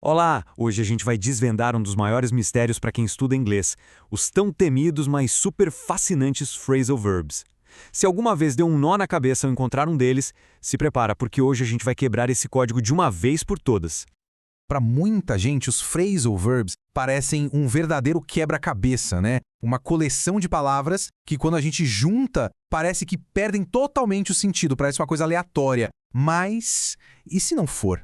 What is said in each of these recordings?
Olá! Hoje a gente vai desvendar um dos maiores mistérios para quem estuda inglês, os tão temidos, mas super fascinantes phrasal verbs. Se alguma vez deu um nó na cabeça ao encontrar um deles, se prepara, porque hoje a gente vai quebrar esse código de uma vez por todas. Para muita gente, os phrasal verbs parecem um verdadeiro quebra-cabeça, né? Uma coleção de palavras que, quando a gente junta, parece que perdem totalmente o sentido, parece uma coisa aleatória. Mas, e se não for?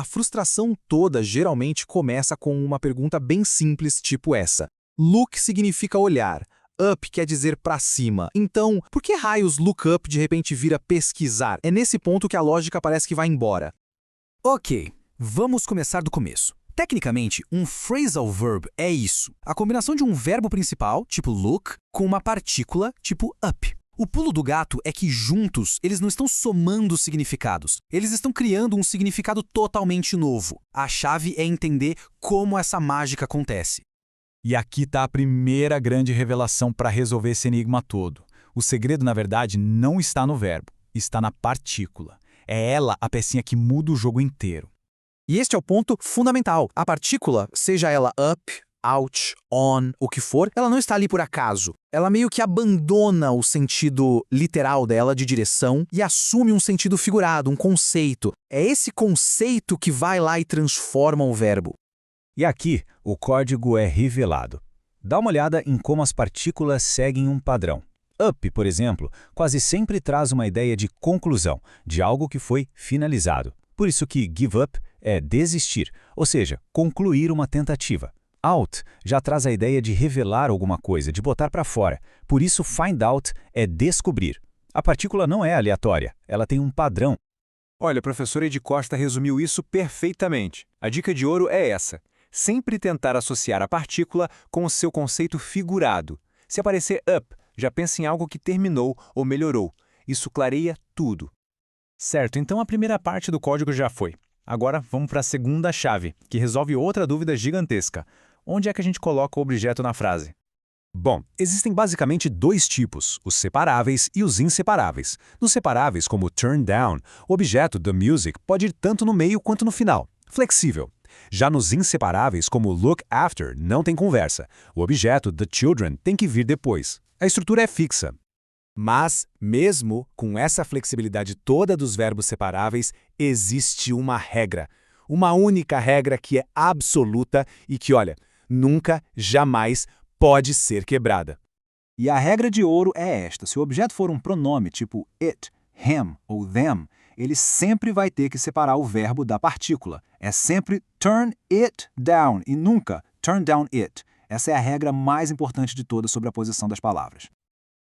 A frustração toda geralmente começa com uma pergunta bem simples, tipo essa. Look significa olhar. Up quer dizer para cima. Então, por que raios look up de repente vira pesquisar? É nesse ponto que a lógica parece que vai embora. Ok, vamos começar do começo. Tecnicamente, um phrasal verb é isso. A combinação de um verbo principal, tipo look, com uma partícula, tipo up. O pulo do gato é que juntos eles não estão somando significados. Eles estão criando um significado totalmente novo. A chave é entender como essa mágica acontece. E aqui está a primeira grande revelação para resolver esse enigma todo. O segredo, na verdade, não está no verbo, está na partícula. É ela a pecinha que muda o jogo inteiro. E este é o ponto fundamental. A partícula, seja ela up, out, on, o que for, ela não está ali por acaso. Ela meio que abandona o sentido literal dela de direção e assume um sentido figurado, um conceito. É esse conceito que vai lá e transforma o verbo. E aqui, o código é revelado. Dá uma olhada em como as partículas seguem um padrão. Up, por exemplo, quase sempre traz uma ideia de conclusão, de algo que foi finalizado. Por isso que give up é desistir, ou seja, concluir uma tentativa. Out já traz a ideia de revelar alguma coisa, de botar para fora. Por isso, find out é descobrir. A partícula não é aleatória, ela tem um padrão. Olha, a professora Edi Costa resumiu isso perfeitamente. A dica de ouro é essa. Sempre tentar associar a partícula com o seu conceito figurado. Se aparecer up, já pense em algo que terminou ou melhorou. Isso clareia tudo. Certo, então a primeira parte do código já foi. Agora vamos para a segunda chave, que resolve outra dúvida gigantesca. Onde é que a gente coloca o objeto na frase? Bom, existem basicamente dois tipos, os separáveis e os inseparáveis. Nos separáveis, como turn down, o objeto the music pode ir tanto no meio quanto no final. Flexível. Já nos inseparáveis, como look after, não tem conversa. O objeto the children tem que vir depois. A estrutura é fixa. Mas, mesmo com essa flexibilidade toda dos verbos separáveis, existe uma regra. Uma única regra que é absoluta e que, olha, nunca, jamais pode ser quebrada. E a regra de ouro é esta: se o objeto for um pronome tipo it, him ou them, ele sempre vai ter que separar o verbo da partícula. É sempre turn it down e nunca turn down it. Essa é a regra mais importante de todas sobre a posição das palavras.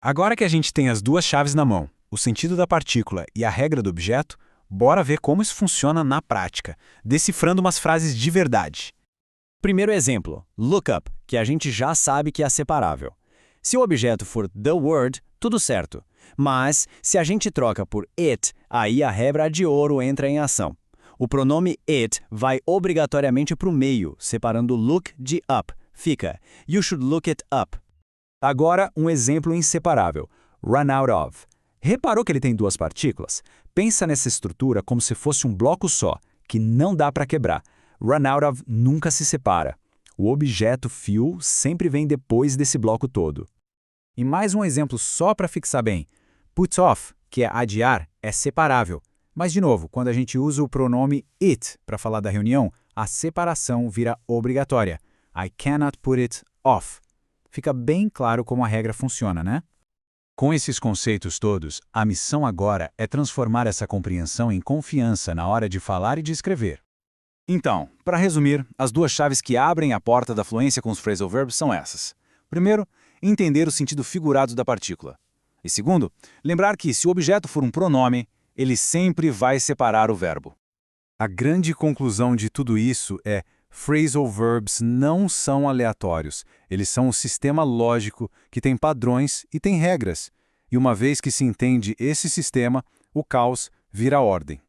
Agora que a gente tem as duas chaves na mão, o sentido da partícula e a regra do objeto, bora ver como isso funciona na prática, decifrando umas frases de verdade. Primeiro exemplo, look up, que a gente já sabe que é separável. Se o objeto for the word, tudo certo. Mas, se a gente troca por it, aí a regra de ouro entra em ação. O pronome it vai obrigatoriamente para o meio, separando look de up. Fica, you should look it up. Agora, um exemplo inseparável, run out of. Reparou que ele tem duas partículas? Pensa nessa estrutura como se fosse um bloco só, que não dá para quebrar. Run out of nunca se separa. O objeto fio sempre vem depois desse bloco todo. E mais um exemplo só para fixar bem. Put off, que é adiar, é separável. Mas, de novo, quando a gente usa o pronome it para falar da reunião, a separação vira obrigatória. I cannot put it off. Fica bem claro como a regra funciona, né? Com esses conceitos todos, a missão agora é transformar essa compreensão em confiança na hora de falar e de escrever. Então, para resumir, as duas chaves que abrem a porta da fluência com os phrasal verbs são essas. Primeiro, entender o sentido figurado da partícula. E segundo, lembrar que se o objeto for um pronome, ele sempre vai separar o verbo. A grande conclusão de tudo isso é: phrasal verbs não são aleatórios. Eles são um sistema lógico que tem padrões e tem regras. E uma vez que se entende esse sistema, o caos vira ordem.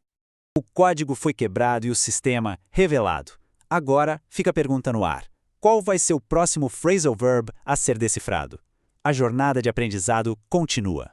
O código foi quebrado e o sistema revelado. Agora fica a pergunta no ar. Qual vai ser o próximo phrasal verb a ser decifrado? A jornada de aprendizado continua.